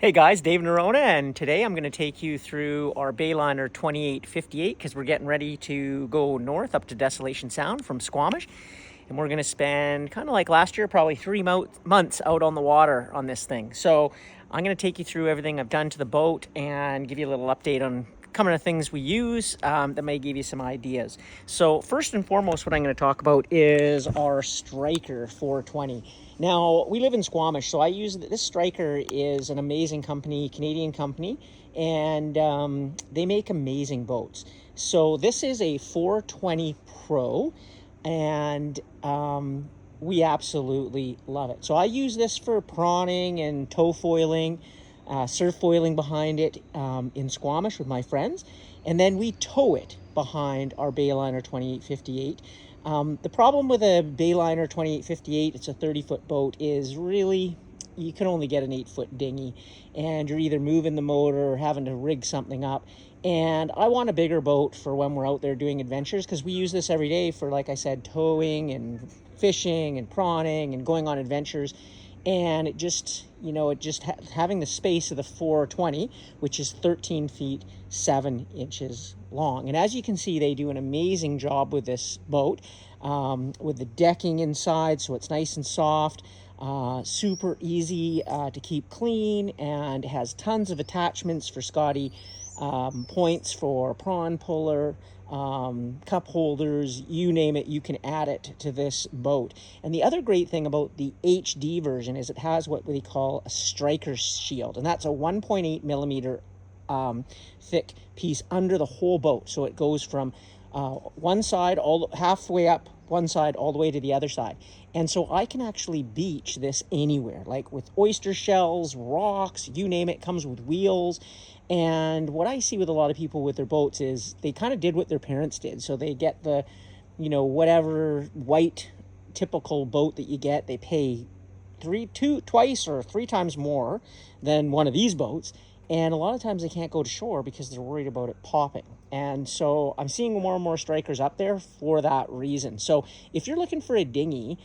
Hey guys, Dave Norona, and today I'm going to take you through our Bayliner 2858 because we're getting ready to go north up to Desolation Sound from Squamish. And we're going to spend, kind of like last year, probably 3 months out on the water on this thing. So I'm going to take you through everything I've done to the boat and give you a little update on coming to things we use that may give you some ideas. So first and foremost, what I'm going to talk about is our Striker 420. Now, we live in Squamish, so I use this. Striker is an amazing company, Canadian company, and they make amazing boats. So this is a 420 Pro, and we absolutely love it. So I use this for prawning and tow foiling, surf foiling behind it in Squamish with my friends, and then we tow it behind our Bayliner 2858. The problem with a Bayliner 2858, it's a 30-foot boat, is really you can only get an 8-foot dinghy, and you're either moving the motor or having to rig something up. And I want a bigger boat for when we're out there doing adventures, because we use this every day for, like I said, towing and fishing and prawning and going on adventures. And it just, having the space of the 420, which is 13 feet 7 inches long. And as you can see, they do an amazing job with this boat, with the decking inside, so it's nice and soft, super easy to keep clean, and has tons of attachments for Scotty points for prawn puller, cup holders, you name it, you can add it to this boat. And the other great thing about the HD version is it has what we call a striker shield, and that's a 1.8 millimeter thick piece under the whole boat. So it goes from one side halfway up one side all the way to the other side. And so I can actually beach this anywhere, like with oyster shells, rocks, you name it. Comes with wheels. And what I see with a lot of people with their boats is they kind of did what their parents did. So they get the, whatever white typical boat that you get, they pay twice or three times more than one of these boats. And a lot of times they can't go to shore because they're worried about it popping. And so I'm seeing more and more Strikers up there for that reason. So if you're looking for a dinghy,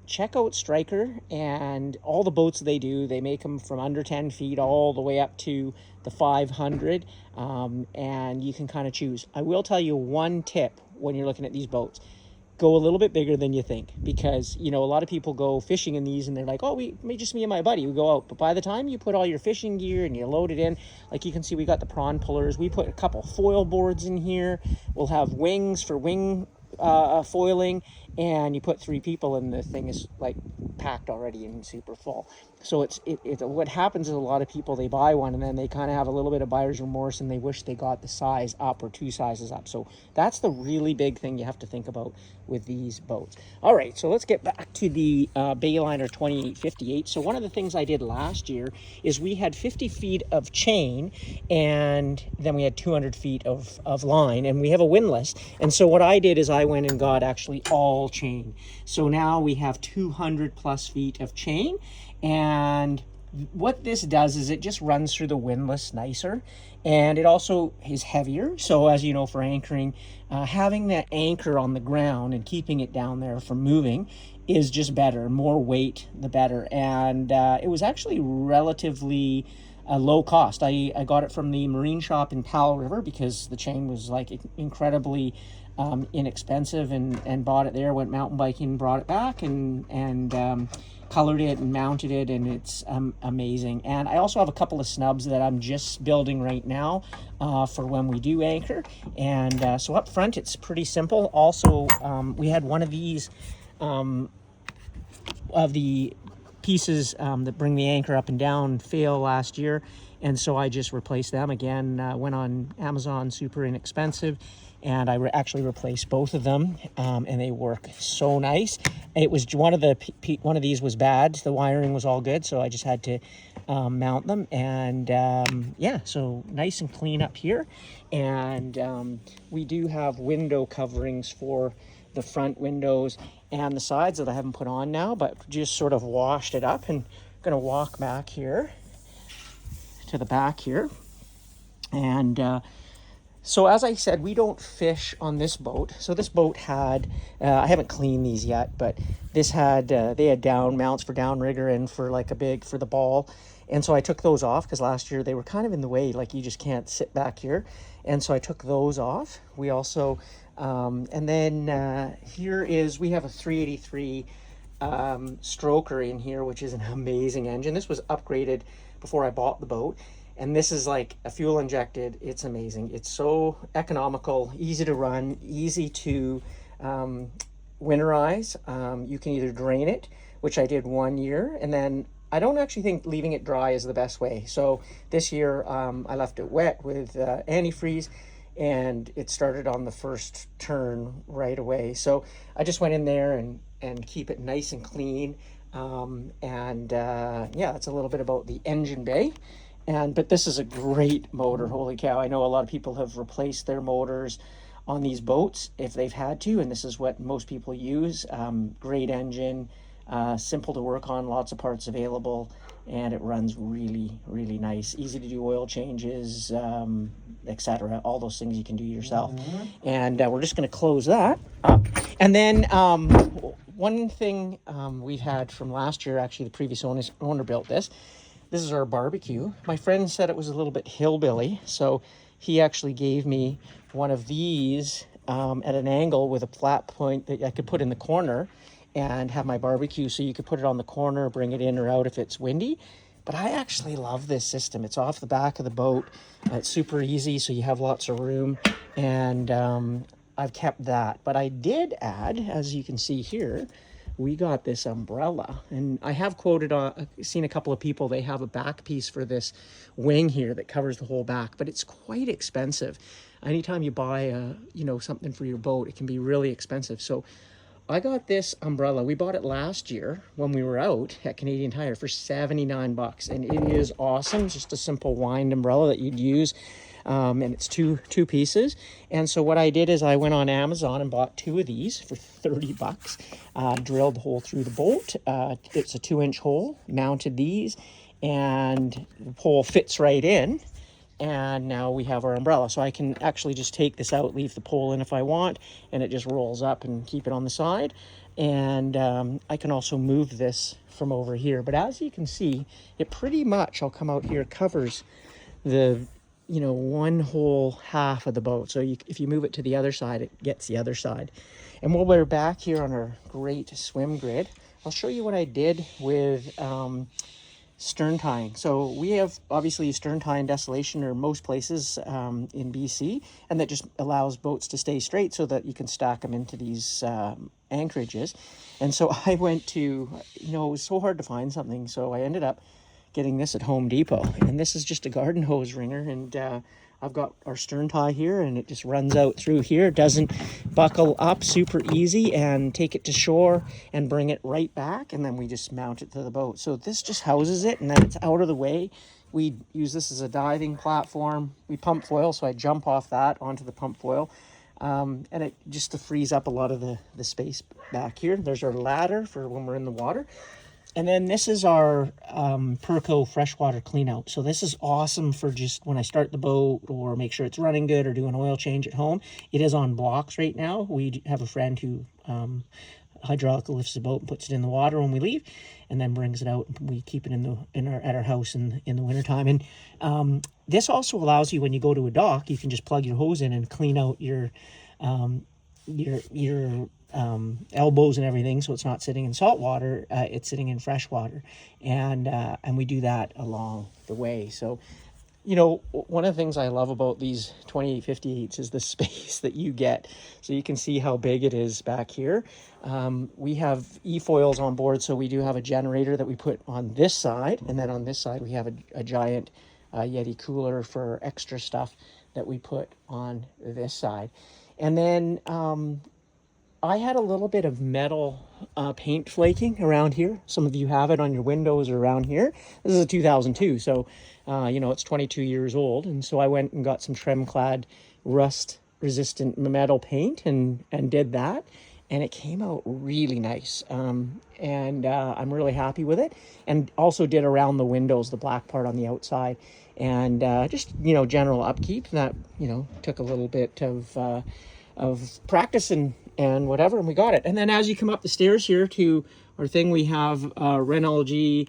check out Striker and all the boats they do. They make them from under 10 feet all the way up to the 500, and you can kind of choose. I will tell you one tip when you're looking at these boats. Go a little bit bigger than you think, because a lot of people go fishing in these and they're like, oh, just me and my buddy, we go out. But by the time you put all your fishing gear and you load it in, like you can see, we got the prawn pullers, we put a couple foil boards in here, we'll have wings for wing foiling, and you put 3 people and the thing is like packed already and super full. So it's what happens is a lot of people, they buy one and then they kind of have a little bit of buyer's remorse and they wish they got the size up or 2 sizes up. So that's the really big thing you have to think about with these boats. All right, so let's get back to the Bayliner 2858. So one of the things I did last year is we had 50 feet of chain, and then we had 200 feet of line, and we have a windlass. And so what I did is I went and got actually all chain. So now we have 200 plus feet of chain, and what this does is it just runs through the windlass nicer, and it also is heavier. So as you know, for anchoring, having that anchor on the ground and keeping it down there from moving is just better. More weight, the better. And it was actually relatively low cost. I got it from the marine shop in Powell River because the chain was like incredibly inexpensive, and bought it there, went mountain biking, brought it back, and colored it and mounted it, and it's amazing. And I also have a couple of snubs that I'm just building right now for when we do anchor. And so up front it's pretty simple. Also, we had one of these of the pieces that bring the anchor up and down fail last year, and so I just replaced them again. Went on Amazon, super inexpensive, and I actually replaced both of them, and they work so nice. It was one of these was bad. The wiring was all good, so I just had to mount them, and yeah, so nice and clean up here. And we do have window coverings for the front windows and the sides that I haven't put on now, but just sort of washed it up. And I'm gonna walk back here to the back here. And so as I said, we don't fish on this boat. So this boat had, I haven't cleaned these yet, but this had, they had down mounts for downrigger and for like for the ball. And so I took those off because last year they were kind of in the way, like you just can't sit back here. And so I took those off. We also, and then here is, we have a 383 stroker in here, which is an amazing engine. This was upgraded before I bought the boat. And this is like a fuel injected. It's amazing. It's so economical, easy to run, easy to winterize. You can either drain it, which I did 1 year, and then I don't actually think leaving it dry is the best way. So this year I left it wet with antifreeze, and it started on the first turn right away. So I just went in there and keep it nice and clean. Yeah, that's a little bit about the engine bay. But this is a great motor. Holy cow. I know a lot of people have replaced their motors on these boats if they've had to, and this is what most people use. Great engine, simple to work on, lots of parts available, and it runs really, really nice. Easy to do oil changes, etc. All those things you can do yourself. And we're just going to close that up. And then one thing we've had from last year, actually the previous owner built this. This is our barbecue. My friend said it was a little bit hillbilly, so he actually gave me one of these at an angle with a flat point that I could put in the corner and have my barbecue, so you could put it on the corner, bring it in or out if it's windy. But I actually love this system. It's off the back of the boat. It's super easy, so you have lots of room, and I've kept that. But I did add, as you can see here, we got this umbrella, and I have seen a couple of people, they have a back piece for this wing here that covers the whole back, but it's quite expensive. Anytime you buy something for your boat, it can be really expensive. So I got this umbrella. We bought it last year when we were out at Canadian Tire for 79 bucks, and it is awesome. It's just a simple wind umbrella that you'd use. And it's two pieces. And so what I did is I went on Amazon and bought 2 of these for 30 bucks. Drilled the hole through the bolt. It's a 2-inch hole. Mounted these, and the pole fits right in. And now we have our umbrella. So I can actually just take this out, leave the pole in if I want, and it just rolls up and keep it on the side. And I can also move this from over here. But as you can see, it pretty much, I'll come out here, covers the one whole half of the boat. So if you move it to the other side, it gets the other side. And while we're back here on our great swim grid, I'll show you what I did with stern tying. So we have obviously stern tie and Desolation, or most places in BC, and that just allows boats to stay straight so that you can stack them into these anchorages. And so I went to, it was so hard to find something, so I ended up getting this at Home Depot, and this is just a garden hose ringer, and I've got our stern tie here, and it just runs out through here. It doesn't buckle up, super easy, and take it to shore and bring it right back, and then we just mount it to the boat. So this just houses it, and then it's out of the way. We use this as a diving platform. We pump foil, so I jump off that onto the pump foil, and it just to freeze up a lot of the space back here. There's our ladder for when we're in the water. And then this is our Perco freshwater clean out. So this is awesome for just when I start the boat or make sure it's running good or do an oil change at home. It is on blocks right now. We have a friend who hydraulically lifts the boat and puts it in the water when we leave, and then brings it out. And we keep it at our house in the wintertime. And this also allows you, when you go to a dock, you can just plug your hose in and clean out your elbows and everything, so it's not sitting in salt water, it's sitting in fresh water, and we do that along the way. So one of the things I love about these 2858s is the space that you get. So you can see how big it is back here. We have e-foils on board, so we do have a generator that we put on this side, and then on this side we have a giant Yeti cooler for extra stuff that we put on this side. And then I had a little bit of metal paint flaking around here. Some of you have it on your windows or around here. This is a 2002, so it's 22 years old. And so I went and got some trim-clad rust-resistant metal paint and did that. And it came out really nice. I'm really happy with it. And also did around the windows, the black part on the outside. And just, general upkeep that, took a little bit of practice and whatever, and we got it. And then as you come up the stairs here to our thing, we have Renalg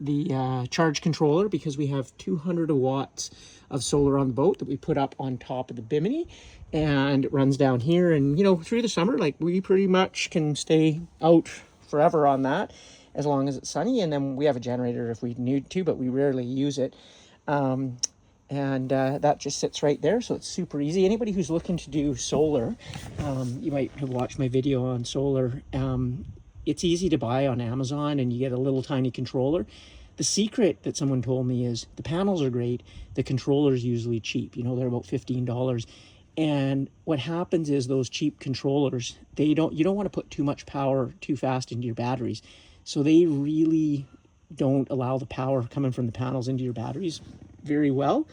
the charge controller because we have 200 watts of solar on the boat that we put up on top of the bimini, and it runs down here. And, you know, through the summer, like, we pretty much can stay out forever on that as long as it's sunny. And then we have a generator if we need to, but we rarely use it. That just sits right there, so it's super easy. Anybody who's looking to do solar, you might have watched my video on solar. It's easy to buy on Amazon, and you get a little tiny controller. The secret that someone told me is the panels are great, the controller's usually cheap. You know, they're about $15. And what happens is those cheap controllers, you don't want to put too much power too fast into your batteries. So they really don't allow the power coming from the panels into your batteries very well.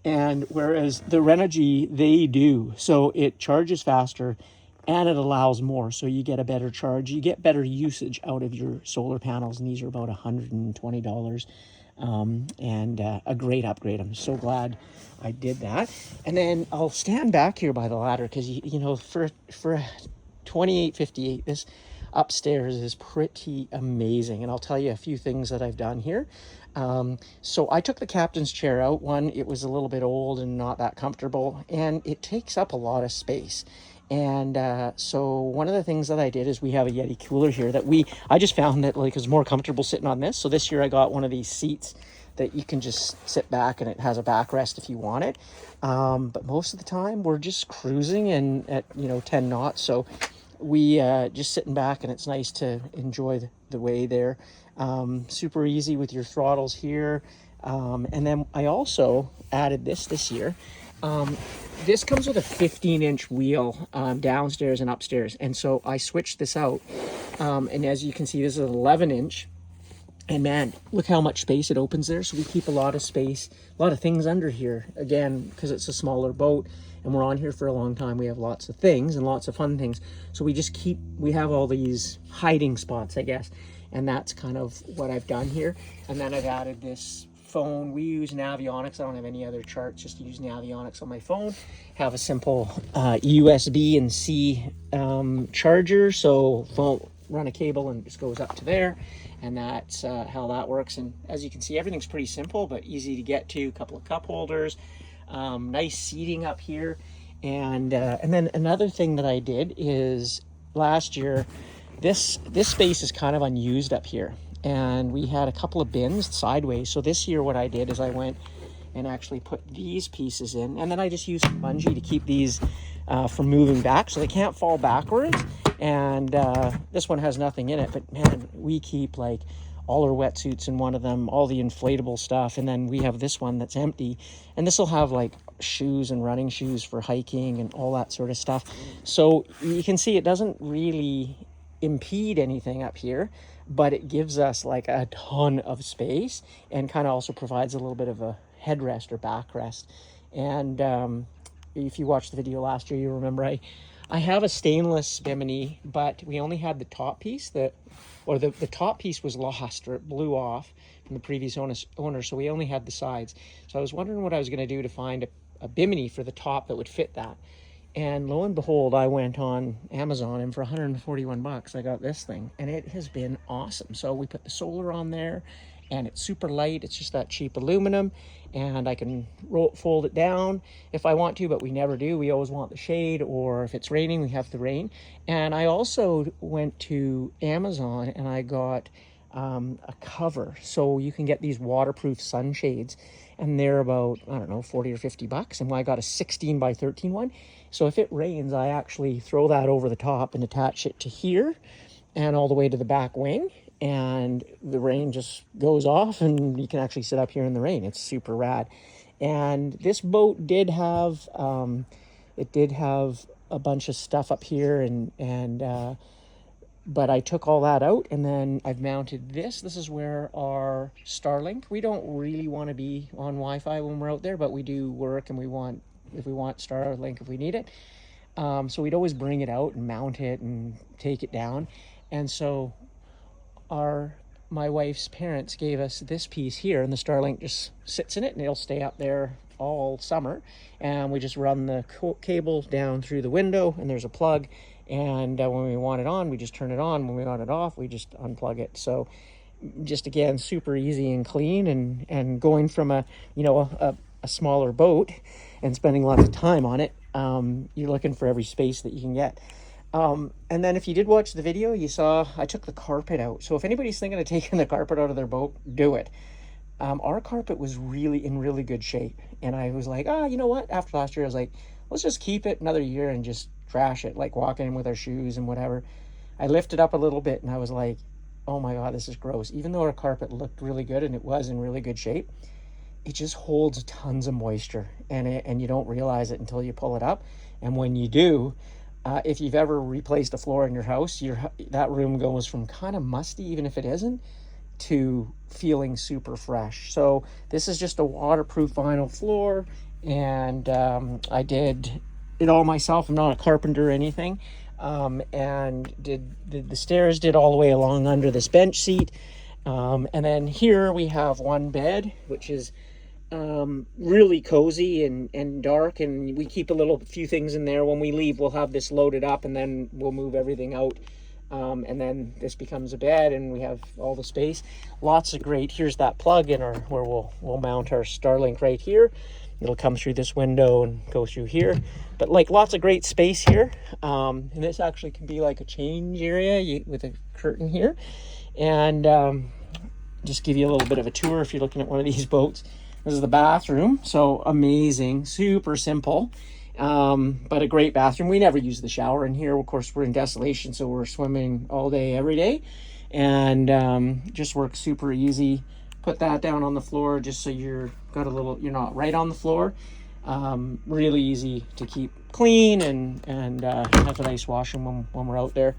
And whereas the Renogy, they do. So it charges faster and it allows more. So you get a better charge. You get better usage out of your solar panels. And these are about $120. A great upgrade. I'm so glad I did that. And then I'll stand back here by the ladder because, you know, for 2858, this upstairs is pretty amazing. And I'll tell you a few things that I've done here. So I took the captain's chair out. One, it was a little bit old and not that comfortable, and it takes up a lot of space. And so one of the things that I did is we have a Yeti cooler here that I just found that, like, it's more comfortable sitting on this. So this year I got one of these seats that you can just sit back, and it has a backrest if you want it. But most of the time we're just cruising and at, you know, 10 knots. So we just sitting back, and it's nice to enjoy the way there. Super easy with your throttles here. And then I also added this year. This comes with a 15-inch wheel downstairs and upstairs. And so I switched this out. And as you can see, this is an 11-inch. And man, look how much space it opens there. So we keep a lot of space, a lot of things under here. Again, because it's a smaller boat and we're on here for a long time, we have lots of things and lots of fun things. So we have all these hiding spots, I guess. And that's kind of what I've done here. And then I've added this phone. We use Navionics. I don't have any other charts, just use Navionics on my phone. Have a simple USB and C charger. So phone, run a cable and it just goes up to there. And that's how that works. And as you can see, everything's pretty simple, but easy to get to. A couple of cup holders, nice seating up here. And then another thing that I did is last year, this space is kind of unused up here. And we had a couple of bins sideways. So this year what I did is I went and actually put these pieces in. And then I just used a bungee to keep these from moving back so they can't fall backwards. And this one has nothing in it, but man, we keep like all our wetsuits in one of them, all the inflatable stuff. And then we have this one that's empty, and this will have like shoes and running shoes for hiking and all that sort of stuff. So you can see it doesn't really impede anything up here, but it gives us like a ton of space and kind of also provides a little bit of a headrest or backrest. And if you watched the video last year, you remember I have a stainless bimini, but we only had the top piece. The top piece was lost, or it blew off from the previous owner, so we only had the sides. So I was wondering what I was going to do to find a bimini for the top that would fit that. And lo and behold, I went on Amazon, and for 141 bucks, I got this thing, and it has been awesome. So we put the solar on there, and it's super light. It's just that cheap aluminum, and I can fold it down if I want to, but we never do. We always want the shade, or if it's raining, we have the rain. And I also went to Amazon and I got a cover. So you can get these waterproof sunshades, and they're about, I don't know, 40 or 50 bucks. And I got a 16 by 13 one. So if it rains, I actually throw that over the top and attach it to here and all the way to the back wing. And the rain just goes off, and you can actually sit up here in the rain. It's super rad. And this boat did have, a bunch of stuff up here, but I took all that out, and then I've mounted this. This is where our Starlink. We don't really want to be on Wi-Fi when we're out there, but we do work, and if we want Starlink if we need it. So we'd always bring it out and mount it and take it down. And so my wife's parents gave us this piece here, and the Starlink just sits in it, and it'll stay up there all summer. And we just run the cable down through the window, and there's a plug. And when we want it on, we just turn it on. When we want it off, we just unplug it. So just again, super easy and clean, and going from a smaller boat and spending lots of time on it, you're looking for every space that you can get. And then if you did watch the video, you saw I took the carpet out. So if anybody's thinking of taking the carpet out of their boat, do it. Our carpet was really in really good shape. And I was like, you know what? After last year, I was like, let's just keep it another year and just trash it, like walking in with our shoes and whatever. I lifted up a little bit and I was like, oh my God, this is gross. Even though our carpet looked really good and it was in really good shape, it just holds tons of moisture, and you don't realize it until you pull it up. And when you do, if you've ever replaced a floor in your house, that room goes from kind of musty, even if it isn't, to feeling super fresh. So this is just a waterproof vinyl floor, and I did it all myself. I'm not a carpenter or anything. And did the stairs, did all the way along under this bench seat. And then here we have one bed, which is really cozy and dark, and we keep a few things in there. When we leave, we'll have this loaded up, and then we'll move everything out, and then this becomes a bed, and we have all the space. Lots of great, here's that plug in where we'll mount our Starlink right here. It'll come through this window and go through here, but like lots of great space here. And this actually can be like a change area with a curtain here, and just give you a little bit of a tour if you're looking at one of these boats. This is the bathroom. So amazing, super simple, but a great bathroom. We never use the shower in here. Of course, we're in Desolation, so we're swimming all day, every day, and just works super easy. Put that down on the floor just so you're not right on the floor. Really easy to keep clean, and have a nice washroom when we're out there.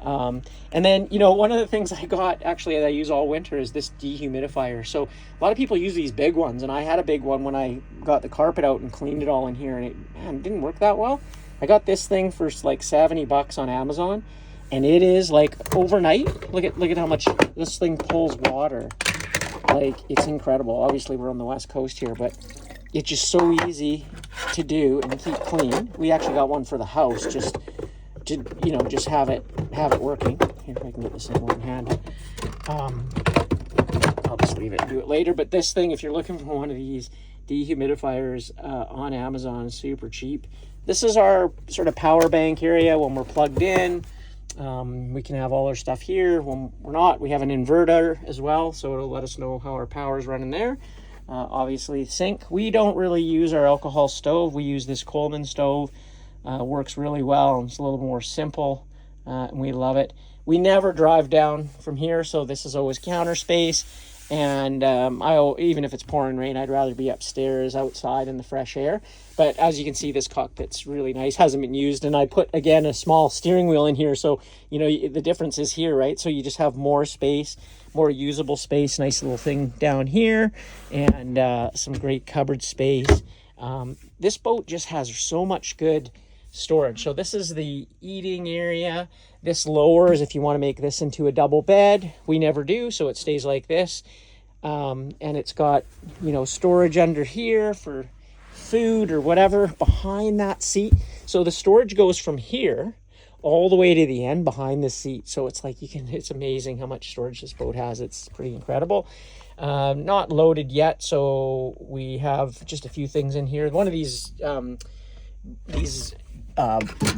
And then, one of the things I got actually that I use all winter is this dehumidifier. So a lot of people use these big ones, and I had a big one when I got the carpet out and cleaned it all in here, and it didn't work that well. I got this thing for like $70 on Amazon, and it is like overnight. Look at how much this thing pulls water. Like, it's incredible. Obviously we're on the West Coast here, but it's just so easy to do and keep clean. We actually got one for the house just to just have it working. Here, if I can get this in one hand. I'll just leave it and do it later. But this thing, if you're looking for one of these dehumidifiers on Amazon, super cheap. This is our sort of power bank area when we're plugged in. We can have all our stuff here. When we're not, we have an inverter as well, so it'll let us know how our power is running there. Obviously, sink. We don't really use our alcohol stove. We use this Coleman stove. Works really well, and it's a little more simple, and we love it. We never drive down from here, so this is always counter space. And even if it's pouring rain, I'd rather be upstairs outside in the fresh air. But as you can see, this cockpit's really nice, hasn't been used. And I put, again, a small steering wheel in here, so the difference is here, right? So you just have more space, more usable space. Nice little thing down here, and some great cupboard space. This boat just has so much good storage. So this is the eating area. This lowers if you want to make this into a double bed. We never do, so it stays like this. And it's got storage under here for food or whatever behind that seat. So the storage goes from here all the way to the end behind the seat. So it's like it's amazing how much storage this boat has. It's pretty incredible. Not loaded yet, so we have just a few things in here. One of these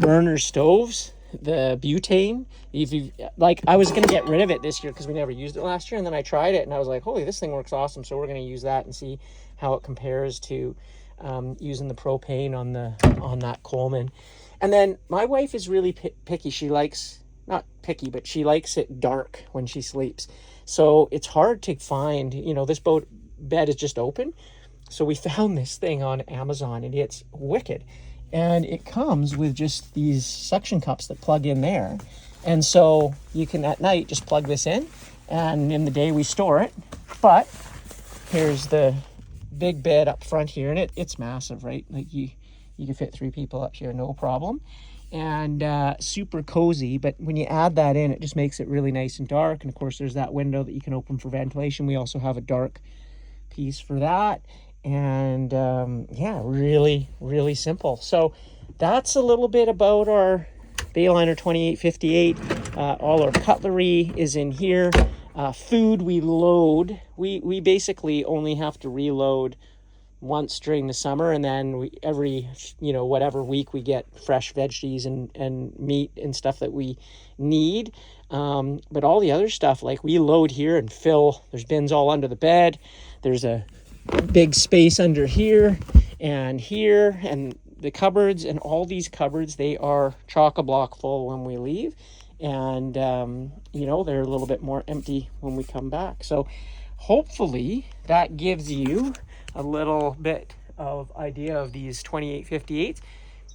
burner stoves, the butane, I was going to get rid of it this year because we never used it last year, and then I tried it and I was like, holy, this thing works awesome. So we're going to use that and see how it compares to using the propane on that Coleman. And then my wife is really picky. She likes, not picky, but she likes it dark when she sleeps. So it's hard to find, this boat bed is just open. So we found this thing on Amazon, and it's wicked. And it comes with just these suction cups that plug in there. And so you can at night just plug this in, and in the day we store it. But here's the big bed up front here, and it's massive, right? Like you can fit 3 people up here, no problem. And super cozy, but when you add that in, it just makes it really nice and dark. And of course, there's that window that you can open for ventilation. We also have a dark piece for that. And really, really simple. So that's a little bit about our Bayliner 2858. All our cutlery is in here. Food we load. We basically only have to reload once during the summer, and then every whatever week we get fresh veggies and meat and stuff that we need. But all the other stuff, like we load here and fill. There's bins all under the bed. There's a big space under here and the cupboards, and all these cupboards, they are chock-a-block full when we leave, and they're a little bit more empty when we come back. So hopefully that gives you a little bit of idea of these 2858s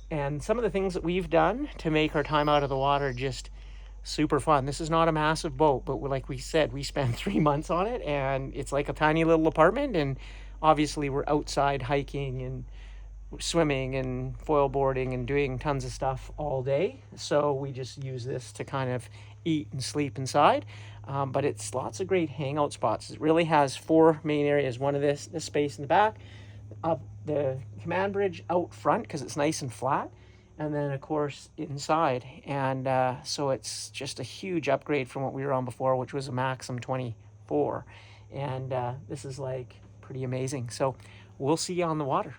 and some of the things that we've done to make our time out of the water just super fun. This is not a massive boat, but like we said, we spent 3 months on it, and it's like a tiny little apartment. And obviously we're outside hiking and swimming and foil boarding and doing tons of stuff all day, so we just use this to kind of eat and sleep inside. But it's lots of great hangout spots. It really has 4 main areas. One of this space in the back, the command bridge out front because it's nice and flat, and then of course inside. And so it's just a huge upgrade from what we were on before, which was a Maxim 24. And this is like pretty amazing. So we'll see you on the water.